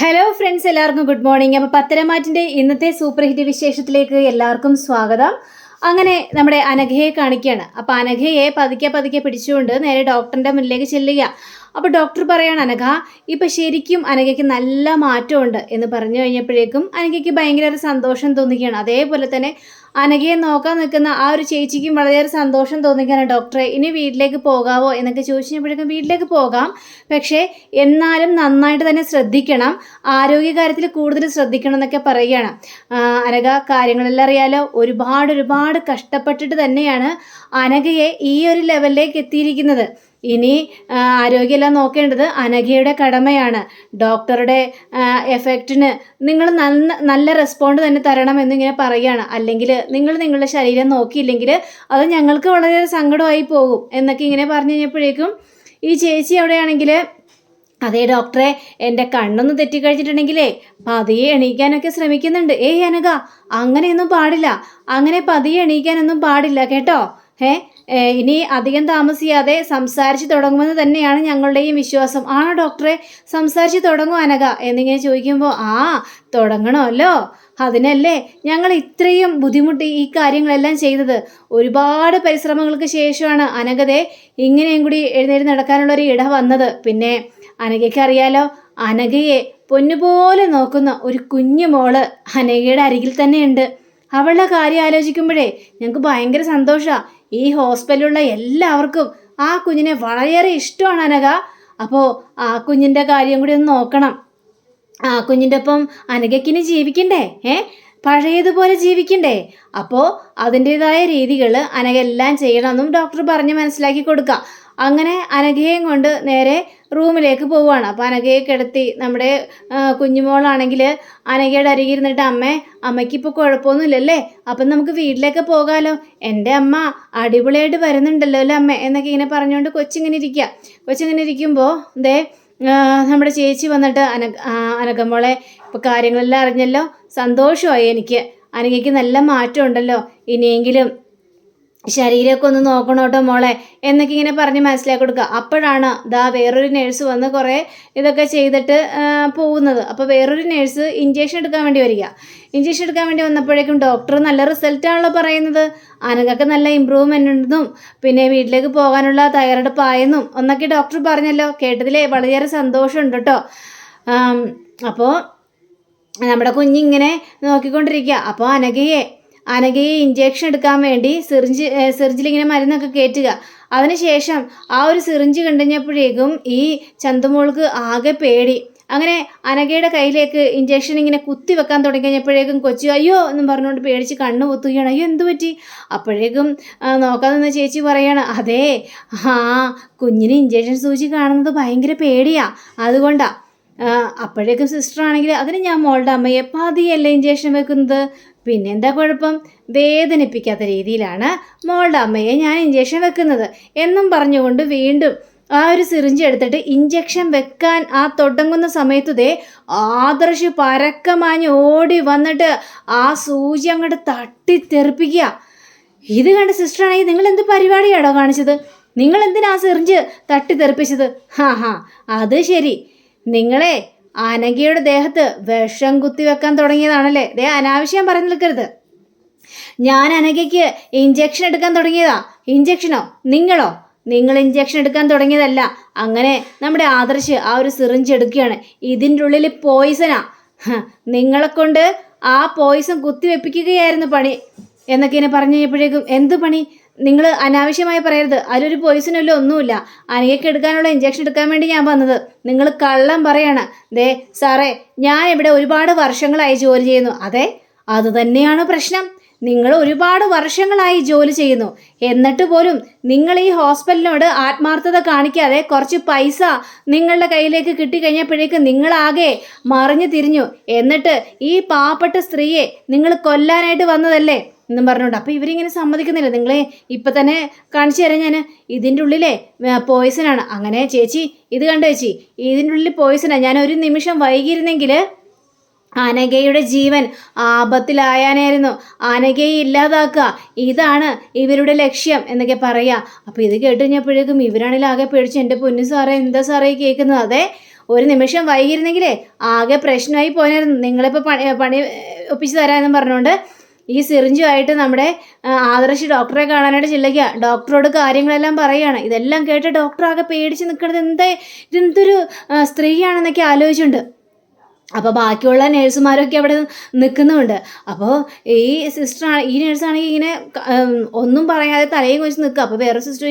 Hello friends, എല്ലാവർക്കും good morning. അപ്പോൾ പത്തരമാറ്റിൻ്റെ ഇന്നത്തെ സൂപ്പർ ഹിറ്റ് വിശേഷത്തിലേക്ക് എല്ലാവർക്കും സ്വാഗതം. അങ്ങനെ നമ്മുടെ അനഘയെ കാണിക്കുകയാണ്. അപ്പോൾ അനഘയെ പതുക്കെ പതുക്കെ പിടിച്ചുകൊണ്ട് നേരെ ഡോക്ടറിൻ്റെ മുന്നിലേക്ക് ചെല്ലുക. അപ്പോൾ ഡോക്ടർ പറയാണ്, അനഘ ഇപ്പം ശരിക്കും അനഘയ്ക്ക് നല്ല മാറ്റമുണ്ട് എന്ന് പറഞ്ഞു കഴിഞ്ഞപ്പോഴേക്കും അനഘയ്ക്ക് ഭയങ്കര ഒരു സന്തോഷം തോന്നുകയാണ്. അതേപോലെ തന്നെ അനഘയെ നോക്കാൻ നിൽക്കുന്ന ആ ഒരു ചേച്ചിക്കും വളരെയേറെ സന്തോഷം തോന്നിക്കുകയാണ്. ഡോക്ടറെ ഇനി വീട്ടിലേക്ക് പോകാവോ എന്നൊക്കെ ചോദിച്ചപ്പോഴേക്കും വീട്ടിലേക്ക് പോകാം, പക്ഷേ എന്നാലും നന്നായിട്ട് തന്നെ ശ്രദ്ധിക്കണം, ആരോഗ്യകാര്യത്തിൽ കൂടുതൽ ശ്രദ്ധിക്കണം എന്നൊക്കെ പറയുകയാണ്. അനഘ കാര്യങ്ങളെല്ലാം അറിയാലോ, ഒരുപാട് കഷ്ടപ്പെട്ടിട്ട് തന്നെയാണ് അനഘയെ ഈ ഒരു ലെവലിലേക്ക് എത്തിയിരിക്കുന്നത്. ഇനി ആരോഗ്യമെല്ലാം നോക്കേണ്ടത് അനഘയുടെ കടമയാണ്. ഡോക്ടറുടെ എഫക്റ്റിന് നിങ്ങൾ നല്ല റെസ്പോണ്ട് തന്നെ തരണം എന്നിങ്ങനെ പറയുകയാണ്. അല്ലെങ്കിൽ നിങ്ങൾ നിങ്ങളുടെ ശരീരം നോക്കിയില്ലെങ്കിൽ അത് ഞങ്ങൾക്ക് വളരെ സങ്കടമായി പോകും എന്നൊക്കെ ഇങ്ങനെ പറഞ്ഞു കഴിഞ്ഞപ്പോഴേക്കും ഈ ചേച്ചി അവിടെയാണെങ്കിൽ, അതേ ഡോക്ടറെ, എൻ്റെ കണ്ണൊന്ന് തെറ്റിക്കഴിഞ്ഞിട്ടുണ്ടെങ്കിലേ പതിയെ എണീക്കാനൊക്കെ ശ്രമിക്കുന്നുണ്ട്. ഏയ് അനഘ, അങ്ങനെയൊന്നും പാടില്ല, അങ്ങനെ പതിയെ എണീക്കാനൊന്നും പാടില്ല കേട്ടോ. ഇനി അധികം താമസിയാതെ സംസാരിച്ച് തുടങ്ങുമെന്ന് തന്നെയാണ് ഞങ്ങളുടെയും വിശ്വാസം. ആണോ ഡോക്ടറെ, സംസാരിച്ച് തുടങ്ങും അനഘ എന്നിങ്ങനെ ചോദിക്കുമ്പോൾ, തുടങ്ങണമല്ലോ, അതിനല്ലേ ഞങ്ങൾ ഇത്രയും ബുദ്ധിമുട്ടി ഈ കാര്യങ്ങളെല്ലാം ചെയ്തത്. ഒരുപാട് പരിശ്രമങ്ങൾക്ക് ശേഷമാണ് അനഘതെ ഇങ്ങനെയും കൂടി എഴുന്നേറ്റ് നടക്കാനുള്ളൊരു ഇട വന്നത്. പിന്നെ അനഘയ്ക്ക് അറിയാലോ, അനഘയെ പൊന്നുപോലെ നോക്കുന്ന ഒരു കുഞ്ഞു മോള് അനഘയുടെ അരികിൽ തന്നെയുണ്ട്. അവളുടെ കാര്യം ആലോചിക്കുമ്പോഴേ ഞങ്ങൾക്ക് ഭയങ്കര സന്തോഷമാണ്. ഈ ഹോസ്പിറ്റലിലുള്ള എല്ലാവർക്കും ആ കുഞ്ഞിനെ വളരെയേറെ ഇഷ്ടമാണ് അനഘ. അപ്പോൾ ആ കുഞ്ഞിൻ്റെ കാര്യം കൂടി ഒന്ന് നോക്കണം. ആ കുഞ്ഞിൻ്റെ ഒപ്പം അനഘയ്ക്കിനി ജീവിക്കണ്ടേ, പഴയതുപോലെ ജീവിക്കണ്ടേ? അപ്പോൾ അതിൻ്റെതായ രീതികൾ അനഘ എല്ലാം ചെയ്യണമെന്നും ഡോക്ടർ പറഞ്ഞ് മനസ്സിലാക്കി കൊടുക്കുക. അങ്ങനെ അനഘയെയും കൊണ്ട് നേരെ റൂമിലേക്ക് പോവുകയാണ്. അപ്പോൾ അനഘയെ കിടത്തി നമ്മുടെ കുഞ്ഞുമോളാണെങ്കിൽ അനഘയുടെ അരികിൽ ഇരുന്നിട്ട്, അമ്മയ്ക്കിപ്പോൾ കുഴപ്പമൊന്നുമില്ലല്ലേ, അപ്പം നമുക്ക് വീട്ടിലേക്ക് പോകാമല്ലോ, എൻ്റെ അമ്മ അടിപൊളിയായിട്ട് വരുന്നുണ്ടല്ലോ അല്ലേ അമ്മ എന്നൊക്കെ ഇങ്ങനെ പറഞ്ഞുകൊണ്ട് കൊച്ചിങ്ങനെ ഇരിക്കുമ്പോൾ നമ്മുടെ ചേച്ചി വന്നിട്ട്, അനഘമോളെ ഇപ്പോൾ കാര്യങ്ങളെല്ലാം അറിഞ്ഞല്ലോ, സന്തോഷമായി എനിക്ക്, അനഘയ്ക്ക് നല്ല മാറ്റം ഉണ്ടല്ലോ, ഇനിയെങ്കിലും ശരീരമൊക്കെ ഒന്ന് നോക്കണം കേട്ടോ മോളെ എന്നൊക്കെ ഇങ്ങനെ പറഞ്ഞ് മനസ്സിലാക്കി കൊടുക്കുക. അപ്പോഴാണ് വേറൊരു നേഴ്സ് വന്ന് കുറേ ഇതൊക്കെ ചെയ്തിട്ട് പോകുന്നത്. അപ്പോൾ വേറൊരു നേഴ്സ് ഇഞ്ചക്ഷൻ എടുക്കാൻ വേണ്ടി വന്നപ്പോഴേക്കും ഡോക്ടർ നല്ല റിസൾട്ടാണല്ലോ പറയുന്നത്, അനഘക്ക് നല്ല ഇമ്പ്രൂവ്മെൻ്റ് ഉണ്ടെന്നും പിന്നെ വീട്ടിലേക്ക് പോകാനുള്ള തയ്യാറെടുപ്പായെന്നും ഒന്നൊക്കെ ഡോക്ടർ പറഞ്ഞല്ലോ. കേട്ടതിലേ വളരെയേറെ സന്തോഷമുണ്ട് കേട്ടോ. അപ്പോൾ നമ്മുടെ കുഞ്ഞിങ്ങനെ നോക്കിക്കൊണ്ടിരിക്കുക. അപ്പോൾ അനഘയെ ഇഞ്ചക്ഷൻ എടുക്കാൻ വേണ്ടി സിറിഞ്ചിലിങ്ങനെ മരുന്നൊക്കെ കയറ്റുക. അതിനുശേഷം ആ ഒരു സിറിഞ്ച് കണ്ടുകഴിഞ്ഞപ്പോഴേക്കും ഈ ചന്തുമോൾക്ക് ആകെ പേടി. അങ്ങനെ അനഘയുടെ കയ്യിലേക്ക് ഇഞ്ചക്ഷൻ ഇങ്ങനെ കുത്തി വെക്കാൻ തുടങ്ങിക്കഴിഞ്ഞപ്പോഴേക്കും കൊച്ചു അയ്യോ എന്നും പറഞ്ഞുകൊണ്ട് പേടിച്ച് കണ്ണ് പൊത്തുകയാണ്. അയ്യോ എന്തു പറ്റി? അപ്പോഴേക്കും നോക്കാൻ നിന്ന ചേച്ചി പറയാണ്, അതേ കുഞ്ഞിന് ഇഞ്ചക്ഷൻ സൂചി കാണുന്നത് ഭയങ്കര പേടിയാ, അതുകൊണ്ടാ. അപ്പോഴേക്കും സിസ്റ്റർ ആണെങ്കിൽ, അതിന് ഞാൻ മോളുടെ അമ്മയെ പതിയല്ലേ ഇഞ്ചക്ഷൻ വെക്കുന്നത്, പിന്നെ എന്താ കുഴപ്പം, വേദനിപ്പിക്കാത്ത രീതിയിലാണ് മോളുടെ അമ്മയെ ഞാൻ ഇഞ്ചക്ഷൻ വെക്കുന്നത് എന്നും പറഞ്ഞുകൊണ്ട് വീണ്ടും ആ ഒരു സിറിഞ്ച് എടുത്തിട്ട് ഇഞ്ചക്ഷൻ വെക്കാൻ തുടങ്ങുന്ന സമയത്ത് ആദർശ് പരക്കമാഞ്ഞ് ഓടി വന്നിട്ട് ആ സൂചി അങ്ങോട്ട് തട്ടിത്തെറിപ്പിക്കുക. ഇത് കണ്ട സിസ്റ്ററാണെങ്കിൽ, നിങ്ങൾ എന്ത് പരിപാടിയാണോ കാണിച്ചത്, നിങ്ങൾ എന്തിനാ ആ സിറിഞ്ച് തട്ടിത്തെറിപ്പിച്ചത്? അത് ശരി, നിങ്ങളെ അനഘയുടെ ദേഹത്ത് വിഷം കുത്തിവെക്കാൻ തുടങ്ങിയതാണല്ലേ. അനാവശ്യം പറഞ്ഞു നിൽക്കരുത്. ഞാൻ അനഘയ്ക്ക് ഇഞ്ചക്ഷൻ എടുക്കാൻ തുടങ്ങിയതാ. ഇഞ്ചക്ഷനോ? നിങ്ങൾ ഇഞ്ചക്ഷൻ എടുക്കാൻ തുടങ്ങിയതല്ല. അങ്ങനെ നമ്മുടെ ആദർശ് ആ ഒരു സിറിഞ്ച് എടുക്കുകയാണ്. ഇതിൻ്റെ ഉള്ളിൽ പോയിസനാ, നിങ്ങളെ കൊണ്ട് ആ പോയിസൺ കുത്തിവെപ്പിക്കുകയായിരുന്നു പണി എന്നൊക്കെ ഇങ്ങനെ പറഞ്ഞു കഴിഞ്ഞപ്പോഴേക്കും, എന്ത് പണി? നിങ്ങൾ അനാവശ്യമായി പറയരുത്, അതിലൊരു പോയിസനല്ലോ ഒന്നുമില്ല, അനഘയ്ക്ക് എടുക്കാനുള്ള ഇഞ്ചക്ഷൻ എടുക്കാൻ വേണ്ടി ഞാൻ വന്നത്. നിങ്ങൾ കള്ളം പറയാണ്. സാറേ, ഞാൻ ഇവിടെ ഒരുപാട് വർഷങ്ങളായി ജോലി ചെയ്യുന്നു. അതെ, അത് തന്നെയാണ് പ്രശ്നം. നിങ്ങൾ ഒരുപാട് വർഷങ്ങളായി ജോലി ചെയ്യുന്നു, എന്നിട്ട് പോലും നിങ്ങൾ ഈ ഹോസ്പിറ്റലിനോട് ആത്മാർത്ഥത കാണിക്കാതെ കുറച്ച് പൈസ നിങ്ങളുടെ കയ്യിലേക്ക് കിട്ടിക്കഴിഞ്ഞപ്പോഴേക്കും നിങ്ങളാകെ മറിഞ്ഞു തിരിഞ്ഞു. എന്നിട്ട് ഈ പാവപ്പെട്ട സ്ത്രീയെ നിങ്ങൾ കൊല്ലാനായിട്ട് വന്നതല്ലേ എന്നും പറഞ്ഞുകൊണ്ട്. അപ്പോൾ ഇവരിങ്ങനെ സമ്മതിക്കുന്നില്ല. നിങ്ങളെ ഇപ്പം തന്നെ കാണിച്ചു തരാം ഞാൻ, ഇതിൻ്റെ ഉള്ളിലെ പോയിസനാണ്. അങ്ങനെ ചേച്ചി ഇത് കണ്ടു ചേച്ചി, ഇതിൻ്റെ ഉള്ളിൽ പോയിസനാണ്. ഞാൻ ഒരു നിമിഷം വൈകിയിരുന്നെങ്കിൽ അനഘയുടെ ജീവൻ ആപത്തിലായാനായിരുന്നു. അനഘയെ ഇല്ലാതാക്കുക, ഇതാണ് ഇവരുടെ ലക്ഷ്യം എന്നൊക്കെ പറയുക. അപ്പോൾ ഇത് കേട്ട് കഴിഞ്ഞപ്പോഴേക്കും ഇവരാണെങ്കിൽ ആകെ പേടിച്ച്, എൻ്റെ പൊന്നു സാറേ, എന്താ സാറേ കേൾക്കുന്നത്? അതെ, ഒരു നിമിഷം വൈകിയിരുന്നെങ്കിലേ ആകെ പ്രശ്നമായി പോയായിരുന്നു. നിങ്ങളിപ്പോൾ പണി ഒപ്പിച്ച് തരാമെന്നും പറഞ്ഞുകൊണ്ട് ഈ സിറിഞ്ചുമായിട്ട് നമ്മുടെ ആദർശ് ഡോക്ടറെ കാണാനായിട്ട് ചെല്ലുക. ഡോക്ടറോട് കാര്യങ്ങളെല്ലാം പറയുകയാണ്. ഇതെല്ലാം കേട്ട് ഡോക്ടർ ആകെ പേടിച്ച് നിൽക്കുന്നത് ഇതെന്തൊരു സ്ത്രീയാണെന്നൊക്കെ ആലോചിച്ചുണ്ട്. അപ്പോൾ ബാക്കിയുള്ള നേഴ്സുമാരൊക്കെ അവിടെ നിൽക്കുന്നുമുണ്ട്. അപ്പോൾ ഈ നേഴ്സാണെങ്കിൽ ഇങ്ങനെ ഒന്നും പറയാതെ തലയും കുറിച്ച് നിൽക്കുക. അപ്പോൾ വേറെ സിസ്റ്റർ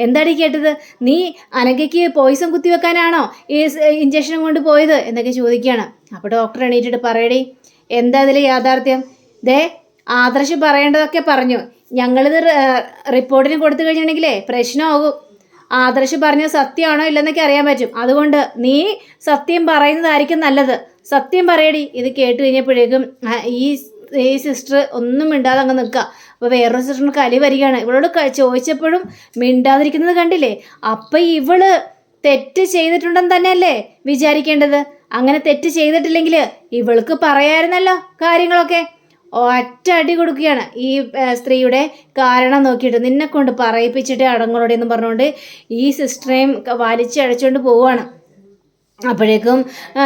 എന്താടി കേട്ടത്, നീ അനഘയ്ക്ക് പോയിസൺ കുത്തിവെക്കാനാണോ ഈ ഇഞ്ചക്ഷൻ കൊണ്ട് പോയത് എന്നൊക്കെ ചോദിക്കുകയാണ്. അപ്പോൾ ഡോക്ടർ എണീറ്റിട്ട് പറയടി, എന്താ അതിൽ യാഥാർത്ഥ്യം? ആദർശ് പറയേണ്ടതൊക്കെ പറഞ്ഞു. ഞങ്ങളിത് റിപ്പോർട്ടിന് കൊടുത്തു കഴിഞ്ഞിട്ടുണ്ടെങ്കിലേ പ്രശ്നമാകും. ആദർശ് പറഞ്ഞ സത്യമാണോ ഇല്ലെന്നൊക്കെ അറിയാൻ പറ്റും. അതുകൊണ്ട് നീ സത്യം പറയുന്നതായിരിക്കും നല്ലത്. സത്യം പറയടി. ഇത് കേട്ട് കഴിഞ്ഞപ്പോഴേക്കും ഈ സിസ്റ്റർ ഒന്നും മിണ്ടാതെ അങ്ങ് നിൽക്കുക. അപ്പോൾ വേറൊരു സിസ്റ്ററിന് കലി വരികയാണ്. ഇവളോട് ചോദിച്ചപ്പോഴും മിണ്ടാതിരിക്കുന്നത് കണ്ടില്ലേ? അപ്പം ഇവള് തെറ്റ് ചെയ്തിട്ടുണ്ടെന്ന് തന്നെയല്ലേ വിചാരിക്കേണ്ടത്? അങ്ങനെ തെറ്റ് ചെയ്തിട്ടില്ലെങ്കിൽ ഇവൾക്ക് പറയാമായിരുന്നല്ലോ കാര്യങ്ങളൊക്കെ. ഒറ്റ അടി കൊടുക്കുകയാണ് ഈ സ്ത്രീയുടെ കാരണം നോക്കിയിട്ട്. നിന്നെ കൊണ്ട് പറയിപ്പിച്ചിട്ട് അടങ്ങളോടെ എന്ന് പറഞ്ഞുകൊണ്ട് ഈ സിസ്റ്ററേയും വലിച്ചഴച്ചുകൊണ്ട് പോവുകയാണ്. അപ്പോഴേക്കും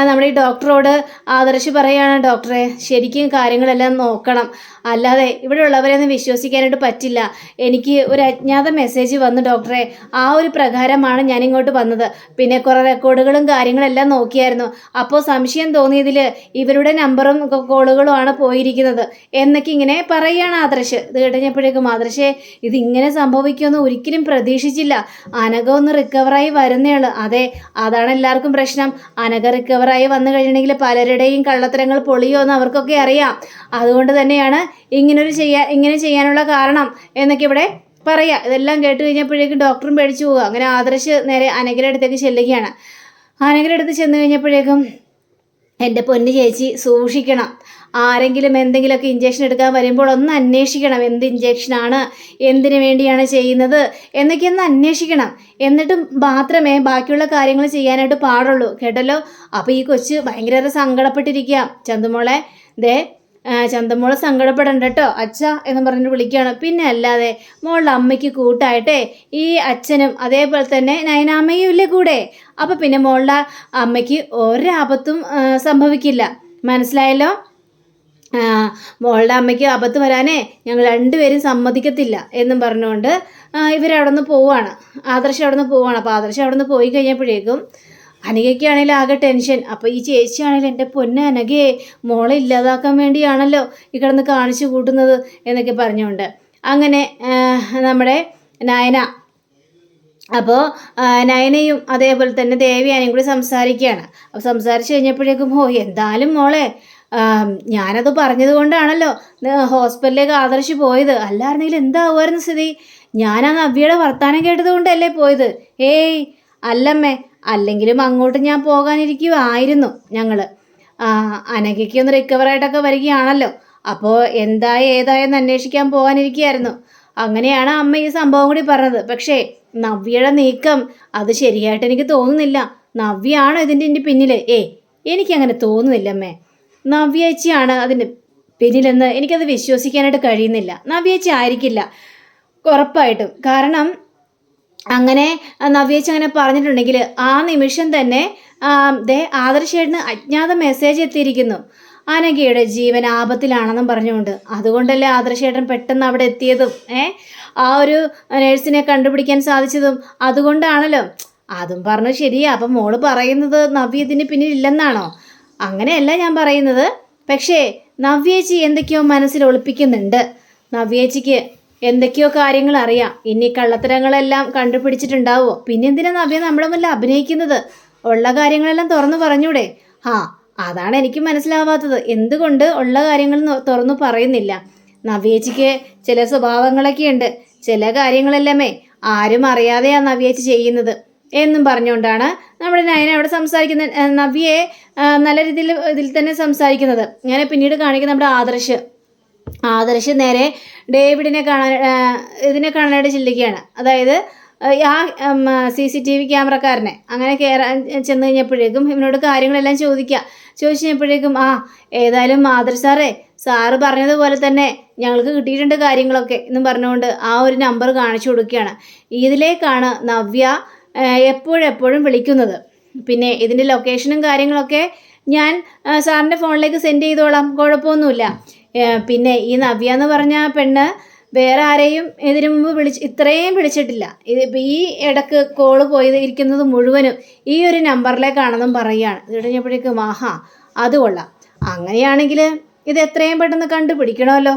നമ്മുടെ ഈ ഡോക്ടറോട് ആദർശ് പറയുകയാണ്, ഡോക്ടറെ ശരിക്കും കാര്യങ്ങളെല്ലാം നോക്കണം, അല്ലാതെ ഇവിടെ ഉള്ളവരെയൊന്നും വിശ്വസിക്കാനായിട്ട് പറ്റില്ല. എനിക്ക് ഒരു അജ്ഞാത മെസ്സേജ് വന്നു ഡോക്ടറെ, ആ ഒരു പ്രകാരമാണ് ഞാനിങ്ങോട്ട് വന്നത്. പിന്നെ കുറേ റെക്കോർഡുകളും കാര്യങ്ങളെല്ലാം നോക്കിയായിരുന്നു. അപ്പോൾ സംശയം തോന്നിയതിൽ ഇവരുടെ നമ്പറും കോളുകളുമാണ് പോയിരിക്കുന്നത് എന്നൊക്കെ ഇങ്ങനെ പറയുകയാണ് ആദർശ്. ഇത് കഴിഞ്ഞപ്പോഴേക്കും ആദർശേ, ഇതിങ്ങനെ സംഭവിക്കുമെന്ന് ഒരിക്കലും പ്രതീക്ഷിച്ചില്ല. അനഘ ഒന്ന് റിക്കവറായി വരുന്നേയുള്ളൂ. അതെ, അതാണ് എല്ലാവർക്കും പ്രശ്നം. അനഘ റിക്കവറായി വന്നു കഴിഞ്ഞിട്ടുണ്ടെങ്കിൽ പലരുടെയും കള്ളത്തരങ്ങൾ പൊളിയുമെന്ന് അവർക്കൊക്കെ അറിയാം. അതുകൊണ്ട് തന്നെയാണ് ഇങ്ങനെ ചെയ്യാനുള്ള കാരണം എന്നൊക്കെ ഇവിടെ പറയാം. ഇതെല്ലാം കേട്ട് കഴിഞ്ഞപ്പോഴേക്കും ഡോക്ടറും പേടിച്ചു പോവുക. അങ്ങനെ ആദർശ് നേരെ അനഘയുടെ അടുത്തേക്ക് ചെല്ലുകയാണ്. അനഘയുടെ അടുത്ത് ചെന്ന് കഴിഞ്ഞപ്പോഴേക്കും, എൻ്റെ പൊന്നു ചേച്ചി സൂക്ഷിക്കണം, ആരെങ്കിലും എന്തെങ്കിലുമൊക്കെ ഇഞ്ചക്ഷൻ എടുക്കാൻ വരുമ്പോൾ ഒന്ന് അന്വേഷിക്കണം. എന്ത് ഇഞ്ചക്ഷനാണ്, എന്തിനു വേണ്ടിയാണ് ചെയ്യുന്നത് എന്നൊക്കെ ഒന്ന് അന്വേഷിക്കണം. എന്നിട്ട് മാത്രമേ ബാക്കിയുള്ള കാര്യങ്ങൾ ചെയ്യാനായിട്ട് പാടുള്ളൂ, കേട്ടല്ലോ. അപ്പോൾ ഈ കൊച്ച് ഭയങ്കര സങ്കടപ്പെട്ടിരിക്കുക. ചന്തുമോളെ, ചന്തമോള് സങ്കടപ്പെടണ്ട കേട്ടോ അച്ഛ എന്ന് പറഞ്ഞിട്ട് വിളിക്കുകയാണ്. പിന്നെ അല്ലാതെ മോളുടെ അമ്മയ്ക്ക് കൂട്ടായിട്ടേ ഈ അച്ഛനും അതേപോലെ തന്നെ നയനാമ്മയും ഇല്ലേ കൂടെ. അപ്പം പിന്നെ മോളുടെ അമ്മയ്ക്ക് ഒരാപത്തും സംഭവിക്കില്ല, മനസ്സിലായല്ലോ. മോളുടെ അമ്മയ്ക്ക് ആപത്ത് വരാനേ ഞങ്ങൾ രണ്ടുപേരും സമ്മതിക്കത്തില്ല എന്നും പറഞ്ഞുകൊണ്ട് ഇവരവിടെ നിന്ന് പോവുകയാണ്. ആദർശം അവിടെ നിന്ന് പോവുകയാണ്. അപ്പോൾ ആദർശം അവിടെ നിന്ന് പോയി കഴിഞ്ഞപ്പോഴേക്കും അനഘയ്ക്കാണെങ്കിൽ ആകെ ടെൻഷൻ. അപ്പോൾ ഈ ചേച്ചിയാണെങ്കിൽ എൻ്റെ പൊന്നെ അനഘയെ മോളെ ഇല്ലാതാക്കാൻ വേണ്ടിയാണല്ലോ ഈ കിടന്ന് കാണിച്ചു കൂട്ടുന്നത് എന്നൊക്കെ പറഞ്ഞുകൊണ്ട് അങ്ങനെ നമ്മുടെ നയന, അപ്പോൾ നയനയും അതേപോലെ തന്നെ ദേവിയാനയും കൂടി സംസാരിക്കുകയാണ്. അപ്പോൾ സംസാരിച്ച് കഴിഞ്ഞപ്പോഴേക്കും എന്തായാലും മോളെ ഞാനത് പറഞ്ഞത് കൊണ്ടാണല്ലോ ഹോസ്പിറ്റലിലേക്ക് ആദർശ് പോയത്, അല്ലായിരുന്നെങ്കിൽ എന്താവുമായിരുന്നു സ്ഥിതി? ഞാനാ നവ്യയുടെ വർത്താനം കേട്ടത് കൊണ്ടല്ലേ പോയത്? ഏയ് അല്ലമ്മേ, അല്ലെങ്കിലും അങ്ങോട്ട് ഞാൻ പോകാനിരിക്കുമായിരുന്നു. ഞങ്ങൾ അനഘയ്ക്ക് ഒന്ന് റിക്കവറായിട്ടൊക്കെ വരികയാണല്ലോ, അപ്പോൾ ഏതായെന്ന് അന്വേഷിക്കാൻ പോകാനിരിക്കുകയായിരുന്നു. അങ്ങനെയാണ് അമ്മ ഈ സംഭവം കൂടി പറഞ്ഞത്. പക്ഷേ നവ്യയുടെ നീക്കം അത് ശരിയായിട്ട് എനിക്ക് തോന്നുന്നില്ല. നവ്യയാണോ ഇതിൻ്റെ പിന്നിൽ? എനിക്കങ്ങനെ തോന്നുന്നില്ല അമ്മേ. നവ്യേച്ചിയാണ് അതിൻ്റെ പിന്നിലെന്ന് എനിക്കത് വിശ്വസിക്കാനായിട്ട് കഴിയുന്നില്ല. നവ്യേച്ചി ആയിരിക്കില്ല ഉറപ്പായിട്ടും. കാരണം അങ്ങനെ നവ്യേച്ചി അങ്ങനെ പറഞ്ഞിട്ടുണ്ടെങ്കിൽ ആ നിമിഷം തന്നെ ആദർശേട്ടന് അജ്ഞാത മെസ്സേജ് എത്തിയിരിക്കുന്നു, അനഘയുടെ ജീവൻ ആപത്തിലാണെന്നും പറഞ്ഞുകൊണ്ട്. അതുകൊണ്ടല്ലേ ആദർശേട്ടൻ പെട്ടെന്ന് അവിടെ എത്തിയതും ആ ഒരു നേഴ്സിനെ കണ്ടുപിടിക്കാൻ സാധിച്ചതും അതുകൊണ്ടാണല്ലോ. അതും പറഞ്ഞു ശരിയാ. അപ്പം മോള് പറയുന്നത് നവ്യ ഇതിന് പിന്നിലില്ലെന്നാണോ? അങ്ങനെയല്ല ഞാൻ പറയുന്നത്. പക്ഷേ നവ്യേച്ചി എന്തൊക്കെയോ മനസ്സിൽ ഒളിപ്പിക്കുന്നുണ്ട്. നവ്യേച്ചിക്ക് എന്തൊക്കെയോ കാര്യങ്ങൾ അറിയാം. ഇനി കള്ളത്തരങ്ങളെല്ലാം കണ്ടുപിടിച്ചിട്ടുണ്ടാവുമോ? പിന്നെ എന്തിനാ നവ്യ നമ്മുടെ മുന്നിൽ അഭിനയിക്കുന്നത്? ഉള്ള കാര്യങ്ങളെല്ലാം തുറന്നു പറഞ്ഞൂടെ? അതാണ് എനിക്ക് മനസ്സിലാവാത്തത്. എന്തുകൊണ്ട് ഉള്ള കാര്യങ്ങൾ തുറന്നു പറയുന്നില്ല? നവ്യേച്ചിക്ക് ചില സ്വഭാവങ്ങളൊക്കെ ഉണ്ട്. ചില കാര്യങ്ങളെല്ലാമേ ആരും അറിയാതെയാണ് നവ്യേച്ചി ചെയ്യുന്നത് എന്നും പറഞ്ഞുകൊണ്ടാണ് നമ്മുടെ നയന അവിടെ സംസാരിക്കുന്നത്. നവ്യയെ നല്ല രീതിയിൽ ഇതിൽ തന്നെ സംസാരിക്കുന്നത്. ഞാൻ പിന്നീട് കാണിക്കുന്ന നമ്മുടെ ആദർശ് നേരെ ഡേവിഡിനെ ഇതിനെ കാണാനായിട്ട് ചിന്തിക്കുകയാണ്. അതായത് ആ CCTV ക്യാമറക്കാരനെ അങ്ങനെ ചെന്ന് കഴിഞ്ഞപ്പോഴേക്കും ഇവനോട് കാര്യങ്ങളെല്ലാം ചോദിച്ചു കഴിഞ്ഞപ്പോഴേക്കും ഏതായാലും ആദർശ് സാറ് പറഞ്ഞതുപോലെ തന്നെ ഞങ്ങൾക്ക് കിട്ടിയിട്ടുണ്ട് കാര്യങ്ങളൊക്കെ എന്നും പറഞ്ഞുകൊണ്ട് ആ ഒരു നമ്പർ കാണിച്ചു കൊടുക്കുകയാണ്. ഇതിലേക്കാണ് നവ്യ എപ്പോഴും വിളിക്കുന്നത്. പിന്നെ ഇതിൻ്റെ ലൊക്കേഷനും കാര്യങ്ങളൊക്കെ ഞാൻ സാറിൻ്റെ ഫോണിലേക്ക് സെൻഡ് ചെയ്തോളാം, കുഴപ്പമൊന്നുമില്ല. പിന്നെ ഈ നവ്യ എന്ന് പറഞ്ഞ പെണ്ണ് വേറെ ആരെയും ഇതിനു മുമ്പ് ഇത്രയും വിളിച്ചിട്ടില്ല. ഈ ഇടക്ക് കോള് പോയിരിക്കുന്നത് മുഴുവനും ഈ ഒരു നമ്പറിലേക്കാണെന്നും പറയുകയാണ്. ഇത് കഴിഞ്ഞപ്പോഴേക്കും ആഹാ അത് കൊള്ളാം, അങ്ങനെയാണെങ്കിൽ ഇത് എത്രയും പെട്ടെന്ന് കണ്ടുപിടിക്കണമല്ലോ.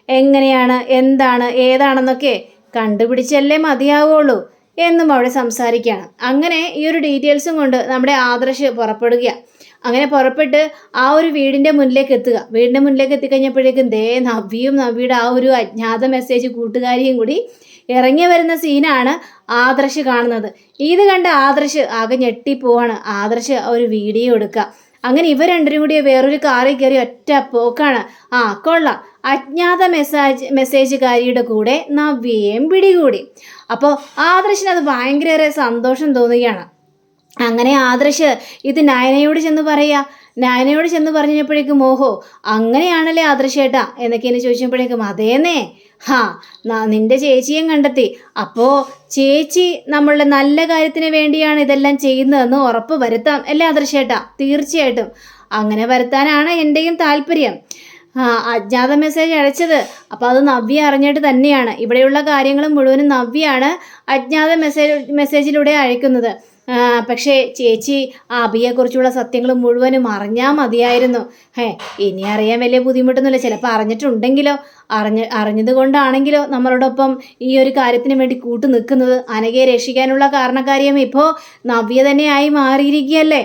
എങ്ങനെയാണ്, എന്താണ്, ഏതാണെന്നൊക്കെ കണ്ടുപിടിച്ചല്ലേ മതിയാവുള്ളൂ എന്നും അവിടെ സംസാരിക്കുകയാണ്. അങ്ങനെ ഈ ഒരു ഡീറ്റെയിൽസും കൊണ്ട് നമ്മുടെ ആദർശ് പുറപ്പെടുകയാണ്. അങ്ങനെ പുറപ്പെട്ട് ആ ഒരു വീടിൻ്റെ മുന്നിലേക്ക് എത്തുക. വീടിൻ്റെ മുന്നിലേക്ക് എത്തിക്കഴിഞ്ഞപ്പോഴേക്കും നവ്യയും നവ്യയുടെ ആ ഒരു അജ്ഞാത മെസ്സേജ് കൂട്ടുകാരിയും കൂടി ഇറങ്ങി വരുന്ന സീനാണ് ആദർശ് കാണുന്നത്. ഇത് കണ്ട ആദർശ് ആകെ ഞെട്ടിപ്പോവാണ്. ആദർശ് ഒരു വീഡിയോ എടുക്കുക. അങ്ങനെ ഇവർ രണ്ടരും കൂടി വേറൊരു കാറിൽ കയറി ഒറ്റ പോക്കാണ്. കൊള്ളാം, അജ്ഞാത മെസ്സേജുകാരിയുടെ കൂടെ നവ്യയും പിടികൂടി. അപ്പോൾ ആദർശിനത് ഭയങ്കര സന്തോഷം തോന്നുകയാണ്. അങ്ങനെ ആദർശ് ഇത് നയനയോട് ചെന്ന് പറയുക. നയനയോട് ചെന്ന് പറഞ്ഞപ്പോഴേക്കും ഓഹോ അങ്ങനെയാണല്ലേ ആദർശേട്ടാ എന്നൊക്കെ എന്നെ ചോദിച്ചപ്പോഴേക്കും അതേന്നേ, നിന്റെ ചേച്ചിയും കണ്ടെത്തി. അപ്പോൾ ചേച്ചി നമ്മളുടെ നല്ല കാര്യത്തിന് വേണ്ടിയാണ് ഇതെല്ലാം ചെയ്യുന്നതെന്ന് ഉറപ്പ് വരുത്താം അല്ലേ ആദർശേട്ടാ? തീർച്ചയായിട്ടും അങ്ങനെ വരുത്താനാണ് എൻ്റെയും താല്പര്യം. അജ്ഞാത മെസ്സേജ് അയച്ചത് അപ്പോൾ അത് നവ്യ അറിഞ്ഞിട്ട് തന്നെയാണ്. ഇവിടെയുള്ള കാര്യങ്ങൾ മുഴുവനും നവ്യയാണ് അജ്ഞാത മെസ്സേജിലൂടെ അയക്കുന്നത്. പക്ഷേ ചേച്ചി അബിയെക്കുറിച്ചുള്ള സത്യങ്ങൾ മുഴുവനും അറിഞ്ഞാൽ മതിയായിരുന്നു. ഇനി അറിയാൻ വലിയ ബുദ്ധിമുട്ടൊന്നുമില്ല. ചിലപ്പോൾ അറിഞ്ഞിട്ടുണ്ടെങ്കിലോ അറിഞ്ഞത് കൊണ്ടാണെങ്കിലോ നമ്മളോടൊപ്പം ഈ ഒരു കാര്യത്തിന് വേണ്ടി കൂട്ടു നിൽക്കുന്നത് അനഘയെ രക്ഷിക്കാനുള്ള കാരണക്കാരിയും ഇപ്പോൾ നവ്യ തന്നെയായി മാറിയിരിക്കുകയല്ലേ.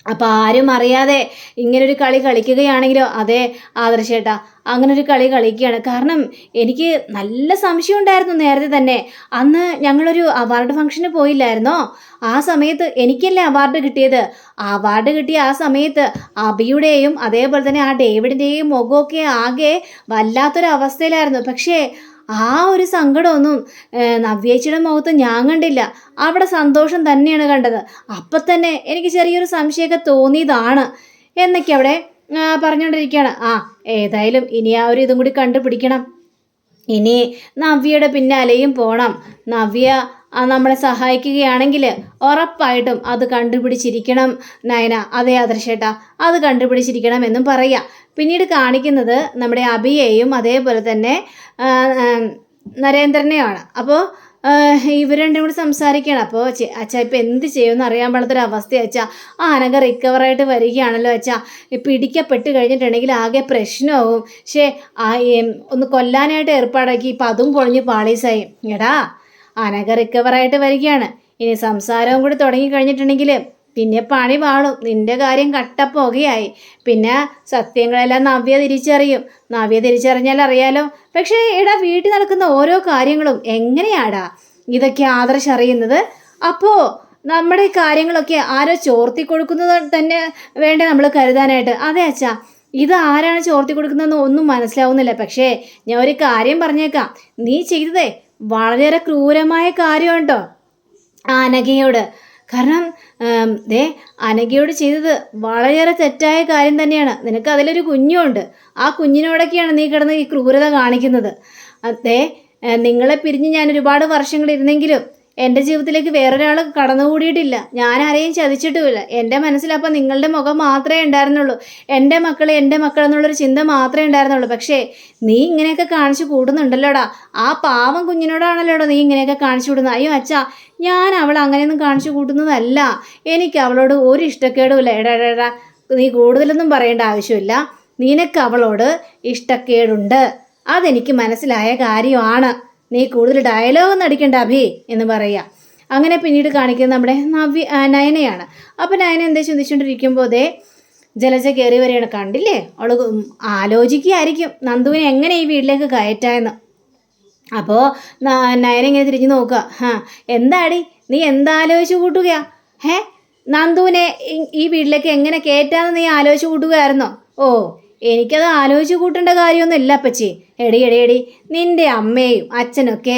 അപ്പം ആരും അറിയാതെ ഇങ്ങനൊരു കളി കളിക്കുകയാണെങ്കിലോ അതെ ആദർശേട്ടാ അങ്ങനൊരു കളി കളിക്കുകയാണ്. കാരണം എനിക്ക് നല്ല സംശയം ഉണ്ടായിരുന്നു നേരത്തെ തന്നെ. അന്ന് ഞങ്ങളൊരു അവാർഡ് ഫംഗ്ഷന് പോയില്ലായിരുന്നോ? ആ സമയത്ത് എനിക്കല്ലേ അവാർഡ് കിട്ടിയത്. അവാർഡ് കിട്ടിയ ആ സമയത്ത് അബിയുടെയും അതേപോലെ തന്നെ ആ ഡേവിഡിൻ്റെയും മുഖമൊക്കെ ആകെ വല്ലാത്തൊരവസ്ഥയിലായിരുന്നു. പക്ഷേ ആ ഒരു സങ്കടമൊന്നും നവ്യേച്ചിയുടെ മുഖത്ത് ഞാൻ കണ്ടില്ല. അവിടെ സന്തോഷം തന്നെയാണ് കണ്ടത്. അപ്പം തന്നെ എനിക്ക് ചെറിയൊരു സംശയമൊക്കെ തോന്നിയതാണ് എന്നൊക്കെ അവിടെ പറഞ്ഞുകൊണ്ടിരിക്കുകയാണ്. ഏതായാലും ഇനി ആ ഒരു ഇതും കൂടി കണ്ടുപിടിക്കണം. ഇനി നവ്യയുടെ പിന്നാലെയും പോകണം. നവ്യ നമ്മളെ സഹായിക്കുകയാണെങ്കിൽ ഉറപ്പായിട്ടും അത് കണ്ടുപിടിച്ചിരിക്കണം നയന. അതേ ആദർശേട്ടാ അത് കണ്ടുപിടിച്ചിരിക്കണം എന്നും പറയാം. പിന്നീട് കാണിക്കുന്നത് നമ്മുടെ അബിയെയും അതേപോലെ തന്നെ നരേന്ദ്രനെയാണ്. അപ്പോൾ ഇവർ രണ്ടും കൂടി സംസാരിക്കുകയാണ്. അപ്പോൾ അച്ഛാ ഇപ്പം എന്ത് ചെയ്യുമെന്ന് അറിയാൻ പാടാത്തൊരവസ്ഥ അച്ഛാ. അനഘ റിക്കവറായിട്ട് വരികയാണല്ലോ അച്ഛാ. പിടിക്കപ്പെട്ട് കഴിഞ്ഞിട്ടുണ്ടെങ്കിൽ ആകെ പ്രശ്നമാവും. പക്ഷേ ഒന്ന് കൊല്ലാനായിട്ട് ഏർപ്പാടാക്കി ഇപ്പം അതും പൊളിഞ്ഞ് പാളീസായി. എടാ അനഘ റിക്കവറായിട്ട് വരികയാണ്. ഇനി സംസാരവും കൂടി തുടങ്ങിക്കഴിഞ്ഞിട്ടുണ്ടെങ്കിൽ പിന്നെ പണി പാളും. നിന്റെ കാര്യം കട്ടപ്പുകയായി. പിന്നെ സത്യങ്ങളെല്ലാം നവ്യ തിരിച്ചറിയും. നവ്യ തിരിച്ചറിഞ്ഞാൽ അറിയാലോ. പക്ഷേ എടാ വീട്ടിൽ നടക്കുന്ന ഓരോ കാര്യങ്ങളും എങ്ങനെയാടാ ഇതൊക്കെ ആദർശ് അറിയുന്നത്? അപ്പോൾ നമ്മുടെ കാര്യങ്ങളൊക്കെ ആരോ ചോർത്തി കൊടുക്കുന്നത് തന്നെ വേണ്ടേ നമ്മൾ കരുതാനായിട്ട്? അതെ അച്ഛാ ഇത് ആരാണ് ചോർത്തി കൊടുക്കുന്നതെന്ന് ഒന്നും മനസ്സിലാവുന്നില്ല. പക്ഷേ ഞാൻ ഒരു കാര്യം പറഞ്ഞേക്കാം, നീ ചെയ്തതേ വളരെ ക്രൂരമായ കാര്യമാണ് കേട്ടോ അനഘയോട്. കാരണം അനഘയോട് ചെയ്തത് വളരെയേറെ തെറ്റായ കാര്യം തന്നെയാണ്. നിനക്ക് അതിലൊരു കുഞ്ഞുണ്ട്. ആ കുഞ്ഞിനോടൊക്കെയാണ് നീ കിടന്ന് ഈ ക്രൂരത കാണിക്കുന്നത്. നിങ്ങളെ പിരിഞ്ഞ് ഞാൻ ഒരുപാട് വർഷങ്ങൾ ഇരുന്നെങ്കിലും എൻ്റെ ജീവിതത്തിലേക്ക് വേറൊരാൾ കടന്നുകൂടിയിട്ടില്ല. ഞാൻ ആരെയും ചതിച്ചിട്ടുമില്ല. എൻ്റെ മനസ്സിലപ്പം നിങ്ങളുടെ മുഖം മാത്രമേ ഉണ്ടായിരുന്നുള്ളൂ. എൻ്റെ മക്കൾ എന്നുള്ളൊരു ചിന്ത മാത്രമേ ഉണ്ടായിരുന്നുള്ളൂ. പക്ഷേ നീ ഇങ്ങനെയൊക്കെ കാണിച്ചു കൂടുന്നുണ്ടല്ലോടാ. ആ പാവം കുഞ്ഞിനോടാണല്ലോടാ നീ ഇങ്ങനെയൊക്കെ കാണിച്ചു കൂടുന്നത്. അയ്യോ അച്ഛാ ഞാൻ അവൾ അങ്ങനെയൊന്നും കാണിച്ചു കൂട്ടുന്നതല്ല. എനിക്ക് അവളോട് ഒരു ഇഷ്ടക്കേടുമില്ല. എടാ നീ കൂടുതലൊന്നും പറയേണ്ട ആവശ്യമില്ല. നിനക്ക് അവളോട് ഇഷ്ടക്കേടുണ്ട്, അതെനിക്ക് മനസ്സിലായ കാര്യമാണ്. നീ കൂടുതൽ ഡയലോഗൊന്നും അടിക്കണ്ട അഭി എന്ന് പറയുക. അങ്ങനെ പിന്നീട് കാണിക്കുന്നത് നമ്മുടെ നയനയാണ്. അപ്പോൾ നയന എന്താ ചിന്തിച്ചുകൊണ്ടിരിക്കുമ്പോൾ ജലജ കയറി വരികയാണ്. കണ്ടില്ലേ അവൾ ആലോചിക്കുകയായിരിക്കും നന്ദുവിനെ എങ്ങനെ ഈ വീട്ടിലേക്ക് കയറ്റാമെന്ന്. അപ്പോൾ നയന ഇങ്ങനെ തിരിഞ്ഞു നോക്കുക. എന്താടി നീ എന്താലോചിച്ച് കൂട്ടുകയാ? നന്ദുവിനെ ഈ വീട്ടിലേക്ക് എങ്ങനെ കയറ്റാമെന്ന് നീ ആലോചിച്ച് കൂട്ടുകയായിരുന്നോ? എനിക്കത് ആലോചിച്ച് കൂട്ടേണ്ട കാര്യമൊന്നും ഇല്ല അപ്പച്ചി. എടി നിന്റെ അമ്മയും അച്ഛനൊക്കെ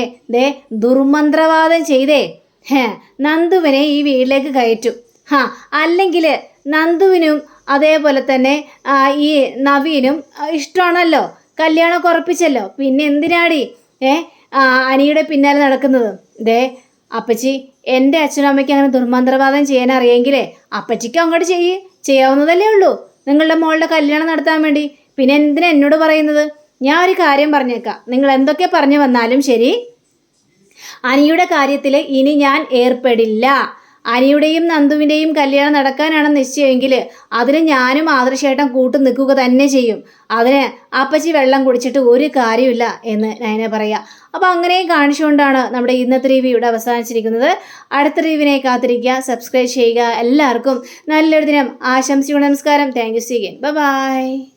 ദുർമന്ത്രവാദം ചെയ്തേ നന്ദുവിനെ ഈ വീട്ടിലേക്ക് കയറ്റും. അല്ലെങ്കിൽ നന്ദുവിനും അതേപോലെ തന്നെ ഈ നവീനും ഇഷ്ടമാണല്ലോ, കല്യാണം ഉറപ്പിച്ചല്ലോ. പിന്നെ എന്തിനാടി അനിയുടെ പിന്നാലെ നടക്കുന്നത്? അപ്പച്ചി എൻ്റെ അച്ഛനും അമ്മയ്ക്ക് അങ്ങനെ ദുർമന്ത്രവാദം ചെയ്യാൻ അറിയെങ്കിലേ അപ്പച്ചിക്ക് അങ്ങോട്ട് ചെയ്യാവുന്നതല്ലേ ഉള്ളൂ, നിങ്ങളുടെ മോളുടെ കല്യാണം നടത്താൻ വേണ്ടി. പിന്നെ എന്തിനാ എന്നോട് പറയുന്നത്? ഞാൻ ഒരു കാര്യം പറഞ്ഞേക്കാം, നിങ്ങൾ എന്തൊക്കെ പറഞ്ഞു വന്നാലും ശരി, അനിയുടെ കാര്യത്തിൽ ഇനി ഞാൻ ഏർപ്പെടില്ല. അനിയുടെയും നന്ദുവിൻ്റെയും കല്യാണം നടക്കാനാണ് നിശ്ചയമെങ്കിൽ അതിന് ഞാനും ആദർശേട്ടൻ കൂട്ടു നിൽക്കുക തന്നെ ചെയ്യും. അതിന് അപ്പച്ചി വെള്ളം കുടിച്ചിട്ട് ഒരു കാര്യമില്ല എന്ന് നയന പറയാം. അപ്പോൾ അങ്ങനെയും കാണിച്ചുകൊണ്ടാണ് നമ്മുടെ ഇന്നത്തെ റിവ്യൂ ഇവിടെ അവസാനിച്ചിരിക്കുന്നത്. അടുത്ത റിവ്യൂവിനെ കാത്തിരിക്കുക, സബ്സ്ക്രൈബ് ചെയ്യുക. എല്ലാവർക്കും നല്ലൊരു ദിനം ആശംസിക്കുന്നു. നമസ്കാരം. Thank you. See again. By.